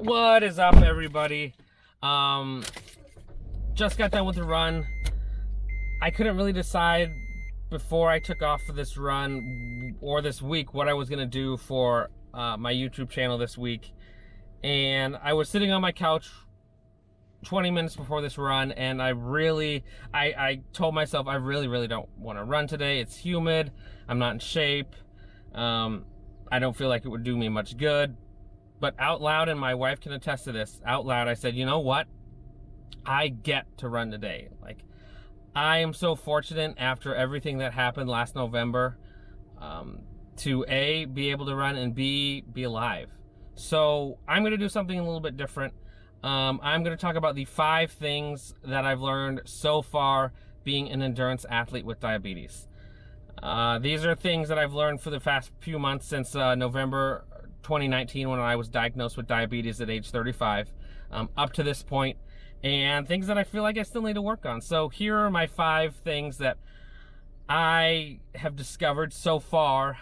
What is up, everybody? Just got done with the run. I couldn't really decide before I took off for this run or this week what I was gonna do for my YouTube channel this week. And I was sitting on my couch 20 minutes before this run, and I told myself I really don't want to run today. It's humid. I'm not in shape. I don't feel like it would do me much good. But out loud, and my wife can attest to this, out loud I said, you know what? I get to run today. Like, I am so fortunate after everything that happened last November to A, be able to run, and B, be alive. So I'm going to do something a little bit different. I'm going to talk about the 5 things that I've learned so far being an endurance athlete with diabetes. These are things that I've learned for the past few months since November 2019, when I was diagnosed with diabetes at age 35, up to this point, and things that I feel like I still need to work on. So here are my 5 things that I have discovered so far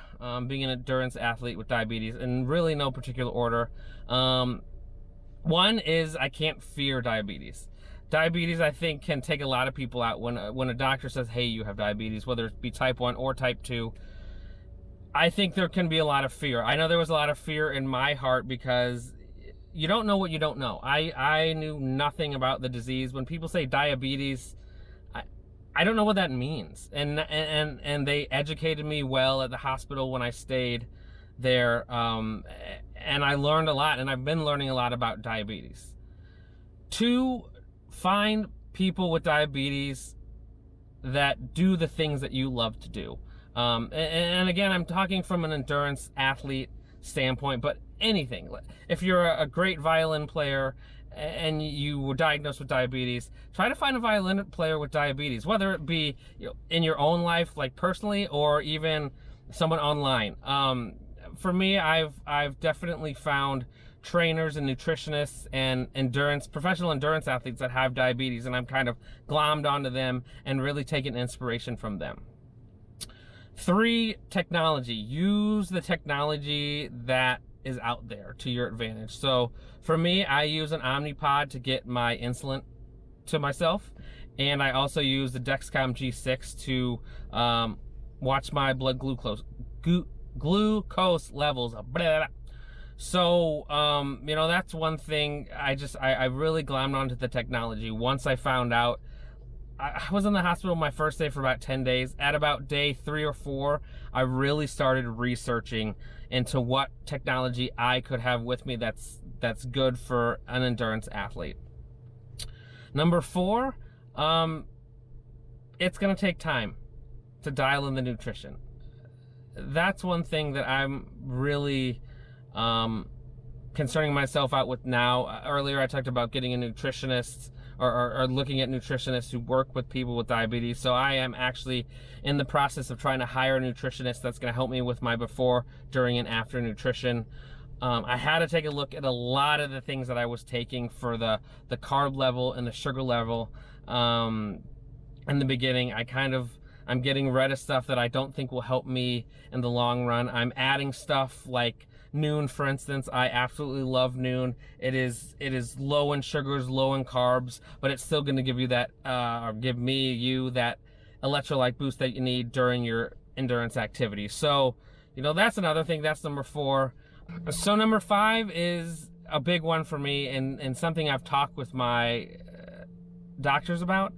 being an endurance athlete with diabetes, in really no particular order. One is I can't fear diabetes. Diabetes, I think, can take a lot of people out. When a doctor says, hey, you have diabetes, whether it be type 1 or type 2, I think there can be a lot of fear. I know there was a lot of fear in my heart because you don't know what you don't know. I knew nothing about the disease. When people say diabetes, I don't know what that means. And they educated me well at the hospital when I stayed there. And I learned a lot, and I've been learning a lot about diabetes. 2, find people with diabetes that do the things that you love to do. And again, I'm talking from an endurance athlete standpoint, but anything. If you're a great violin player and you were diagnosed with diabetes, try to find a violin player with diabetes, whether it be, you know, in your own life, like personally, or even someone online. For me, I've definitely found trainers and nutritionists and professional endurance athletes that have diabetes, and I'm kind of glommed onto them and really taken inspiration from them. 3, technology. Use the technology that is out there to your advantage. So for me, I use an Omnipod to get my insulin to myself, and I also use the Dexcom G6 to watch my blood glucose levels. So you know, that's one thing. I really glommed onto the technology once I found out. I was in the hospital my first day for about 10 days. At about day 3 or 4, I really started researching into what technology I could have with me that's good for an endurance athlete. Number 4, it's gonna take time to dial in the nutrition. That's one thing that I'm really concerning myself out with now. Earlier I talked about getting a nutritionist, or looking at nutritionists who work with people with diabetes. So I am actually in the process of trying to hire a nutritionist that's going to help me with my before, during, and after nutrition. I had to take a look at a lot of the things that I was taking for the carb level and the sugar level. In the beginning, I'm getting rid of stuff that I don't think will help me in the long run. I'm adding stuff like Noon, for instance. I absolutely love Noon. It is low in sugars, low in carbs, but it's still going to give you that, or give you that electrolyte boost that you need during your endurance activity. So, you know, that's another thing. That's number 4. So number 5 is a big one for me, and something I've talked with my doctors about.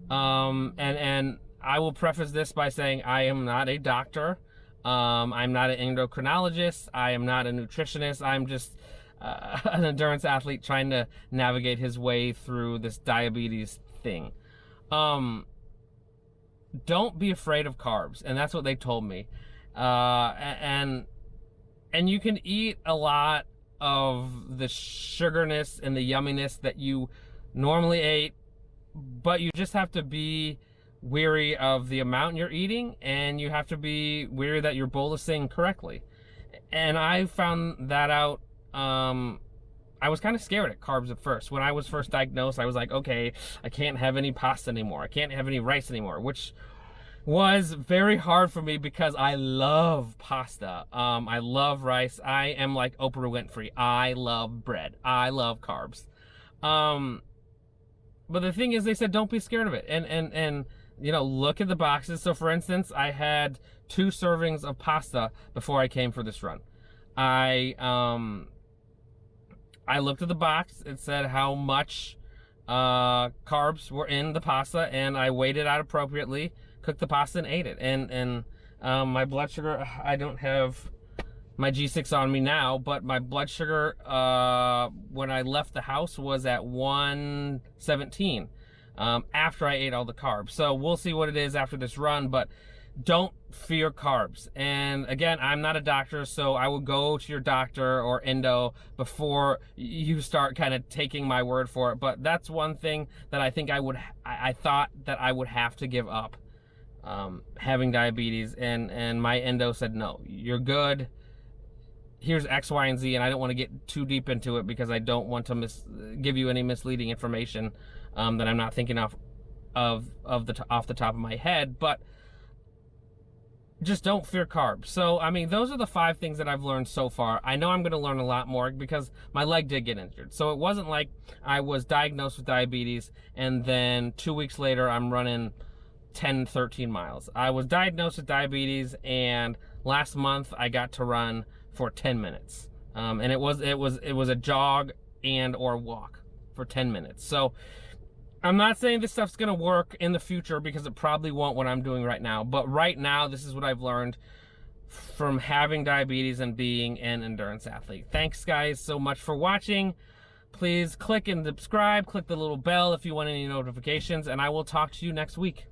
And I will preface this by saying I am not a doctor. I'm not an endocrinologist. I am not a nutritionist. I'm just an endurance athlete trying to navigate his way through this diabetes thing. Don't be afraid of carbs, and that's what they told me. And you can eat a lot of the sugarness and the yumminess that you normally ate, but you just have to be weary of the amount you're eating, and you have to be weary that you're bolusing correctly. And I found that out. I was kind of scared at carbs at first. When I was first diagnosed, I was like, okay, I can't have any pasta anymore. I can't have any rice anymore, which was very hard for me because I love pasta. I love rice. I am like Oprah Winfrey. I love bread. I love carbs. But the thing is, they said don't be scared of it, and you know, look at the boxes. So for instance, I had 2 servings of pasta before I came for this run. I looked at the box. It said how much carbs were in the pasta, and I weighed it out appropriately, cooked the pasta, and ate it. And my blood sugar, I don't have my G6 on me now, but my blood sugar when I left the house was at 117 after I ate all the carbs. So we'll see what it is after this run, but don't fear carbs. And again, I'm not a doctor, so I will go to your doctor or endo before you start kind of taking my word for it. But that's one thing that I think I thought that I would have to give up, having diabetes, and my endo said, no, you're good. Here's X, Y, and Z, and I don't want to get too deep into it because I don't want to give you any misleading information that I'm not thinking off the top of my head. But just don't fear carbs. So, I mean, those are the 5 things that I've learned so far. I know I'm going to learn a lot more because my leg did get injured. So it wasn't like I was diagnosed with diabetes and then 2 weeks later I'm running 10, 13 miles. I was diagnosed with diabetes, and last month I got to run for 10 minutes. And it was a jog and or walk for 10 minutes. So I'm not saying this stuff's gonna work in the future, because it probably won't, what I'm doing right now. But right now, this is what I've learned from having diabetes and being an endurance athlete. Thanks guys so much for watching. Please click and subscribe, click the little bell if you want any notifications, and I will talk to you next week.